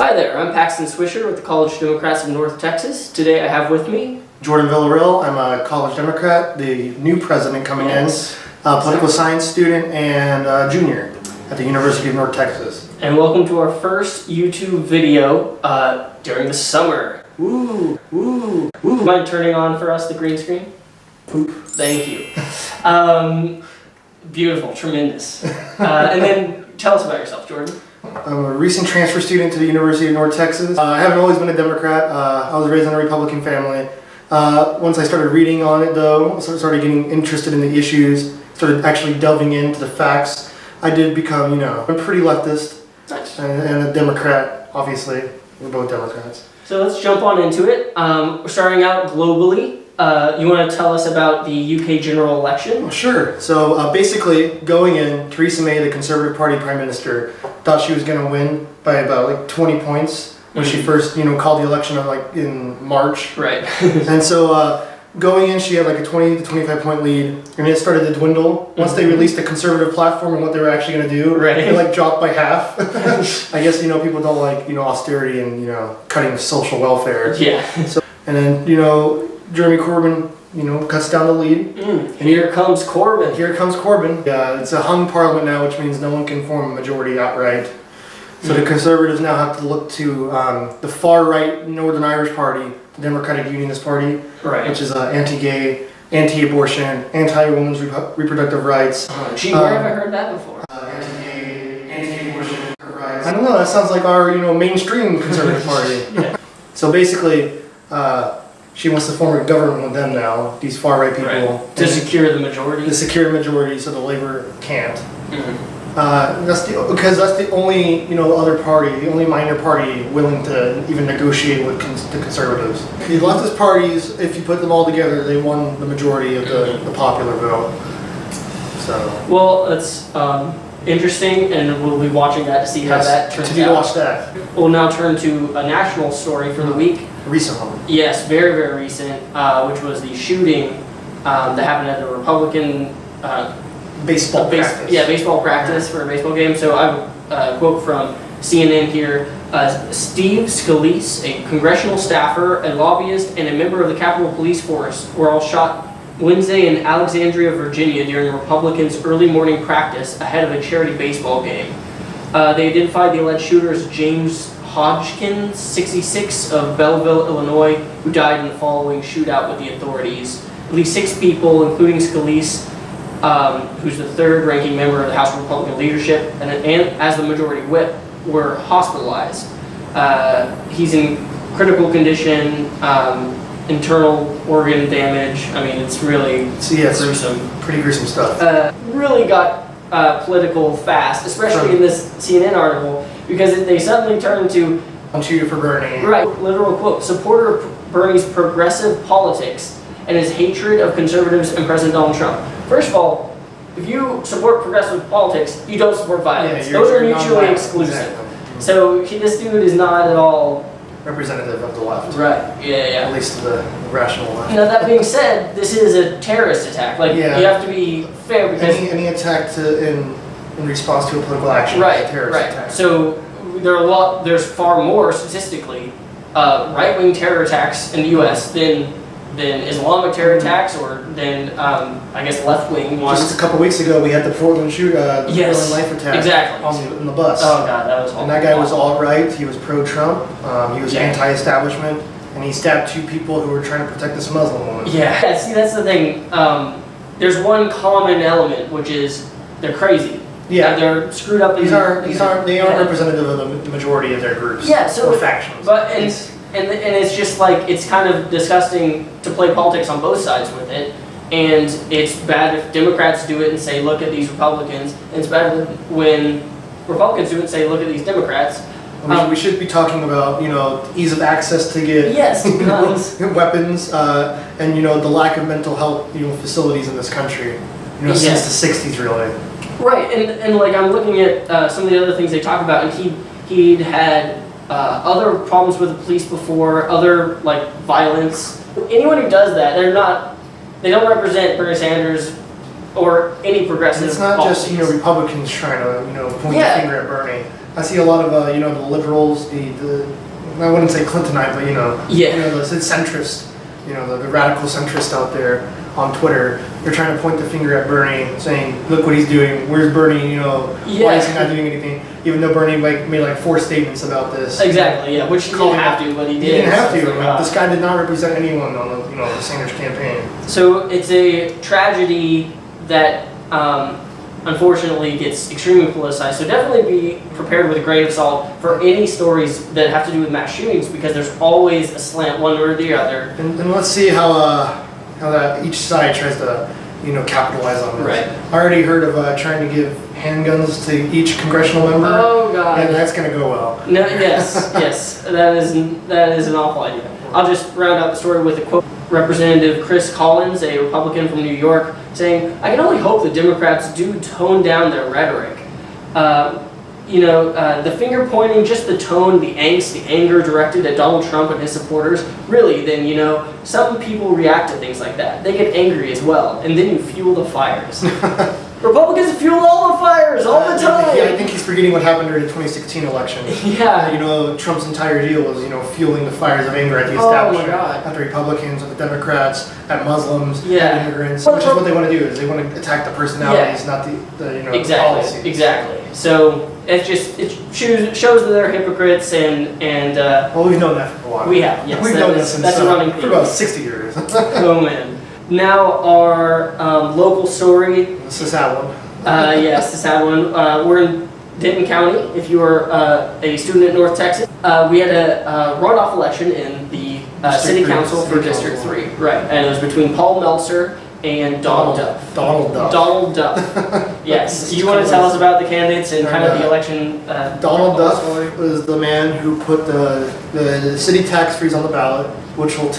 Hi there, I'm Paxton Swisher with the College Democrats of North Texas. Today I have with me Jordan Villareal. I'm a college Democrat, the new president coming in, political science student and junior at the University of North Texas. And welcome to our first YouTube video during the summer. Woo, woo, woo. Mind turning on for us the green screen? Poop. Thank you. Beautiful, tremendous. And then tell us about yourself, Jordan. I'm a recent transfer student to the University of North Texas. I haven't always been a Democrat. I was raised in a Republican family. Once I started reading on it though, started getting interested in the issues, started actually delving into the facts, I did become, I'm pretty leftist. Nice. And a Democrat, obviously. We're both Democrats. So let's jump on into it. We're starting out globally. You want to tell us about the UK general election? Well, sure. So basically, going in, Theresa May, the Conservative Party Prime Minister, thought she was going to win by about 20 points when she first, called the election in March. Right. And so going in, she had a 20 to 25 point lead, and it started to dwindle. Once they released the Conservative platform and what they were actually going to do, it dropped by half. I guess people don't like austerity and cutting social welfare. Yeah. So, and then Jeremy Corbyn, cuts down the lead. And here comes Corbyn. Here comes Corbyn. It's a hung parliament now, which means no one can form a majority outright. So the Conservatives now have to look to the far-right Northern Irish Party, the Democratic Unionist Party, which is anti-gay, anti-abortion, anti-women's reproductive rights. Gee, where have I heard that before? Anti-gay, anti-abortion rights. I don't know, that sounds like our mainstream Conservative Party. Yeah. So basically, she wants to form a government with them now, these far-right people. To secure the majority? To secure the majority so the Labour can't. Mm-hmm. Because that's the only, other party, the only minor party willing to even negotiate with the Conservatives. The leftist parties, if you put them all together, they won the majority of the popular vote. So. Well, that's interesting, and we'll be watching that to see how that turns out. Continue to watch that. We'll now turn to a national story for the week. Recent one. Yes, very, very recent, which was the shooting that happened at the Republican baseball practice. Yeah, baseball practice for a baseball game. So I quote from CNN here. Steve Scalise, a congressional staffer, a lobbyist, and a member of the Capitol Police Force were all shot Wednesday in Alexandria, Virginia during a Republicans' early morning practice ahead of a charity baseball game. They identified the alleged shooter as James Hodgkins, 66, of Belleville, Illinois, who died in the following shootout with the authorities. At least 6 people, including Scalise, who's the third-ranking member of the House Republican leadership, and as the majority whip, were hospitalized. He's in critical condition, internal organ damage. I mean, it's really gruesome. Pretty gruesome stuff. Really got political fast, especially in this CNN article, because they suddenly turned to "Shoot for Bernie." Right, literal quote, supporter of Bernie's progressive politics and his hatred of conservatives and President Donald Trump. First of all, if you support progressive politics, you don't support violence. Those are mutually exclusive. Exactly. So this dude is not at all representative of the left. Right, yeah. At least the rational left. Now that being said, this is a terrorist attack. You have to be fair because any attack in response to a political action is a terrorist attack. So there's far more statistically right-wing terror attacks in the U.S. than Islamic terror attacks or than left-wing ones. Just a couple weeks ago, we had the Portland Portland knife attack on the bus. Oh god, that was awful. And that guy was alt-right. He was pro-Trump. He was anti-establishment, and he stabbed 2 people who were trying to protect this Muslim woman. Yeah, see, that's the thing. There's one common element, which is they're crazy. Yeah, they're screwed up. They aren't representative of the majority of their groups. Yeah, so or factions. But and it's just it's kind of disgusting to play politics on both sides with it, and it's bad if Democrats do it and say, look at these Republicans, and it's bad when Republicans do it and say, look at these Democrats. We should be talking about ease of access to get guns, weapons, and the lack of mental health facilities in this country since the 60s really. Right, and I'm looking at some of the other things they talk about, and he'd had other problems with the police before, other violence. Anyone who does that, they don't represent Bernie Sanders or any progressive. It's not just policies. Republicans trying to point Yeah. the finger at Bernie. I see a lot of the liberals, the I wouldn't say Clintonite, but the centrist, the radical centrist out there on Twitter. They're trying to point the finger at Bernie, saying, "Look what he's doing. Where's Bernie? Why is he not doing anything?" Even though Bernie made 4 statements about this. Exactly. Yeah. Which he didn't have to, but he did. He didn't have to. So it's like, This guy did not represent anyone on the Sanders campaign. So it's a tragedy that unfortunately gets extremely politicized. So definitely be prepared with a grain of salt for any stories that have to do with mass shootings, because there's always a slant one way or the other. And let's see how that each side tries to capitalize on this. Right. I already heard of trying to give handguns to each congressional member. Oh God. And that's going to go well. No. Yes. Yes. That is an awful idea. I'll just round out the story with a quote. Representative Chris Collins, a Republican from New York, saying, "I can only hope the Democrats do tone down their rhetoric. The finger pointing, just the tone, the angst, the anger directed at Donald Trump and his supporters. Really, then, some people react to things like that. They get angry as well, and then you fuel the fires." Republicans fuel all the fires all the time. Yeah, I think he's forgetting what happened during the 2016 election. Yeah. Trump's entire deal was, fueling the fires of anger at the establishment. Oh my God. At the Republicans, at the Democrats, at Muslims, Yeah. at immigrants, which is what they want to do, is they want to attack the personalities, not the Exactly. policies. Exactly. So it shows that they're hypocrites and Well, we've known that for a while. we have, yes. We've known that since that's a running for theme. about 60 years. Oh man. Now our local story. It's a sad one. Yes, the sad one. We're in Denton County. If you are a student in North Texas, we had a runoff election in the city council for District 3. Right, and it was between Paul Meltzer and Donald Duff. Donald Duff. Donald Duff. Yes. Do you want to tell us about the candidates and kind of the election? Donald Duff was the man who put the city tax freeze on the ballot, which will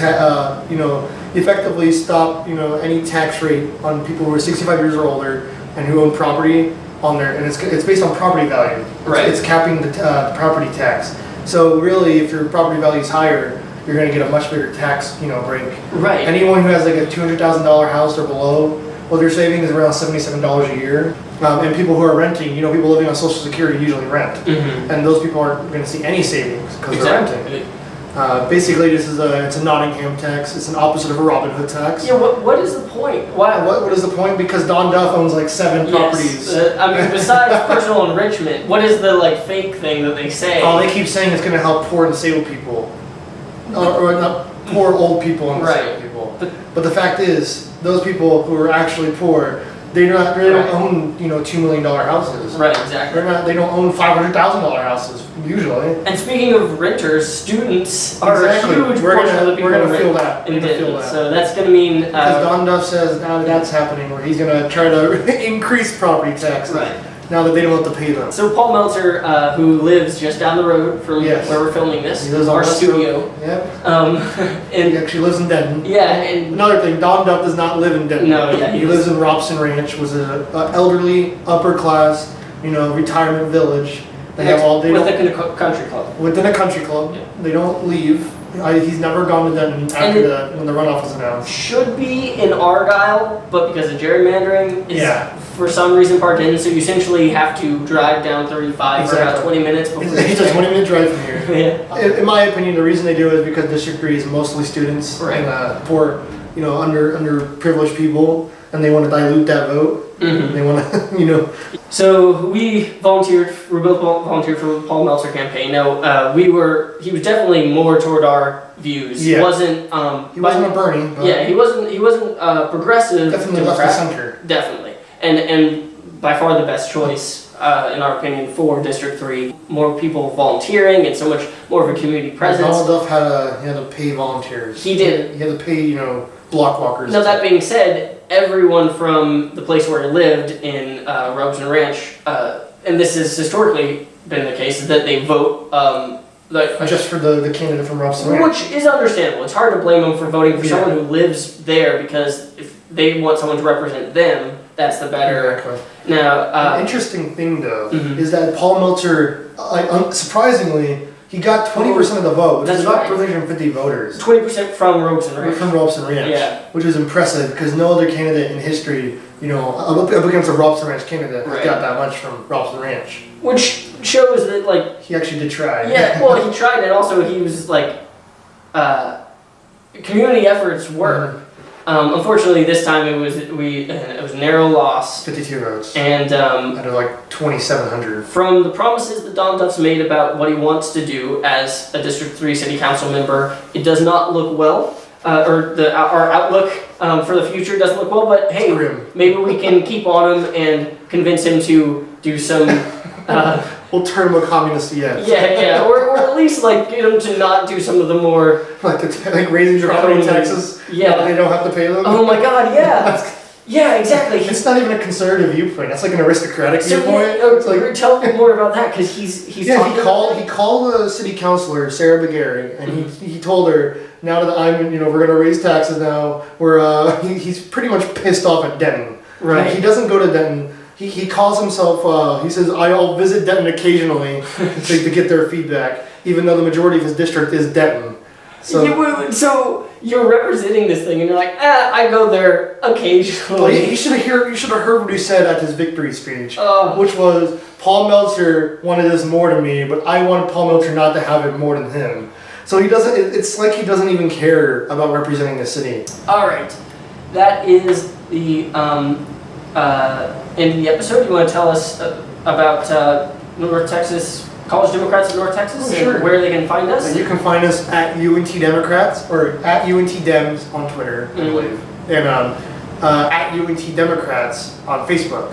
effectively stop any tax rate on people who are 65 years or older and who own property on there, and it's based on property value. Right. It's capping the property tax. So really, if your property value is higher, you're going to get a much bigger tax break. Right. Anyone who has like a $200,000 house or below, what they're saving is around $77 a year. And people who are renting, people living on Social Security usually rent, and those people aren't going to see any savings because they're renting. Basically, it's a Nottingham tax. It's an opposite of a Robin Hood tax. Yeah. What is the point? Why? What is the point? Because Don Duff owns like 7 properties. Besides personal enrichment, what is the fake thing that they say? Oh, they keep saying it's going to help poor and disabled people, or not poor old people and disabled people. But the fact is, those people who are actually poor, they don't own $2 million houses. Right. Exactly. They don't own $500,000 houses usually. And speaking of renters, students are Exactly. a huge We're portion of the people gonna who feel rent that. in We're gonna feel Denton. that. So that's going to mean Because Don Duff says now that's happening, where he's going to try to increase property taxes. Right. Now that they don't have to pay them. So Paul Meltzer, who lives just down the road from Yes. where we're filming this, He lives on our West studio. Road. Yep. He And actually lives in Denton. yeah, and Another thing, Don Duff does not live in Denton. No, yeah, he lives in Robson Ranch, which is an elderly, upper class, retirement village. They have all within a country club. within a country club. Yeah. They don't leave. He's never gone to Denton after when the runoff was announced. Should be in Argyle, but because of gerrymandering, is for some reason part Denton. So you essentially have to drive down 35 for about 20 minutes before. It's a 20-minute drive from here. Yeah. In my opinion, the reason they do it is because District 3 is mostly students and poor, underprivileged people, and they want to dilute that vote. They want to, So we both volunteered for the Paul Meltzer campaign. Now, he was definitely more toward our views. Yeah. He wasn't he wasn't a Bernie. But he wasn't progressive. Definitely Democrat. left of center. Definitely. And by far the best choice, in our opinion, for District 3. More people volunteering and so much more of a community presence. Donald Duff had to pay volunteers. He did. He had to pay, block walkers. Now that being said, everyone from the place where he lived in Robson Ranch, and this has historically been the case, is that they vote just for the candidate from Robson Ranch. which is understandable. It's hard to blame them for voting for someone who lives there, because if they want someone to represent them, that's the better. Exactly. Now, An interesting thing though is that Paul Meltzer, surprisingly, He got 20% of the vote, which That's is about right. 350 voters. 20% from Rogues and Ranch. From Robson Ranch, Yeah. which is impressive because no other candidate in history, up against a Robson Ranch candidate, Right. got that much from Robson Ranch. Which shows that, like, He actually did try. yeah, well, he tried, and also he was like, community efforts work. Unfortunately, this time it was a narrow loss, 52 votes. and Out of like 2,700. from the promises that Don Duff's made about what he wants to do as a District 3 City Council member, it does not look well, or our outlook for the future doesn't look well. But hey, Grim. maybe we can keep on him and convince him to do some. We'll turn him a communist yet. Yeah, or at least like get him to not do some of the more. Like raising your property taxes. Yeah. Now that they don't have to pay them. Oh my God, yeah, yeah, exactly. It's not even a conservative viewpoint. That's like an aristocratic So viewpoint. yeah, It's like, tell me more about that because he's yeah, talking he called the city councilor Sarah Bagari, and he told her, now that I'm we're gonna raise taxes now. He's pretty much pissed off at Denton. Right. He doesn't go to Denton. He calls himself. He says I'll visit Denton occasionally to get their feedback, even though the majority of his district is Denton. So you're representing this thing, and you're like, I go there Well, occasionally. you should have heard what he said at his victory speech, Oh. which was Paul Meltzer wanted this more than me, but I wanted Paul Meltzer not to have it more than him. So he doesn't. It's like he doesn't even care about representing the city. All right, that is the end of the episode. You want to tell us about North Texas College Democrats of North Texas and where they can find us? And you can find us at UNT Democrats or at UNT Dems on Twitter, I believe, and at UNT Democrats on Facebook.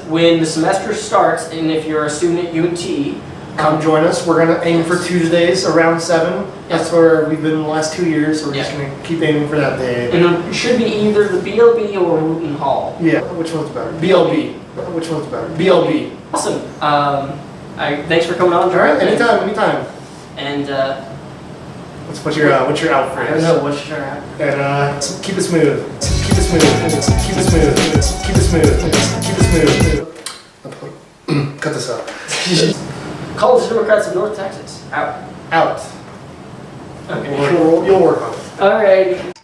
When the semester starts, and if you're a student at UNT, Come join us. We're gonna aim for Tuesdays around 7. That's where we've been the last 2 years, so we're just gonna keep aiming for that day. and it should be either the BLB or Wooten Hall. Yeah, which one's better? BLB. Which one's better? BLB. Awesome. Thanks for coming on, All Jordan. right, anytime. And What's your out I phrase? don't know what's your app. And keep it smooth. Keep it smooth. Keep it smooth. Keep it smooth. Keep it smooth. Cut this out. College Democrats of North Texas. Out. Out. Okay. You'll work on it. All right.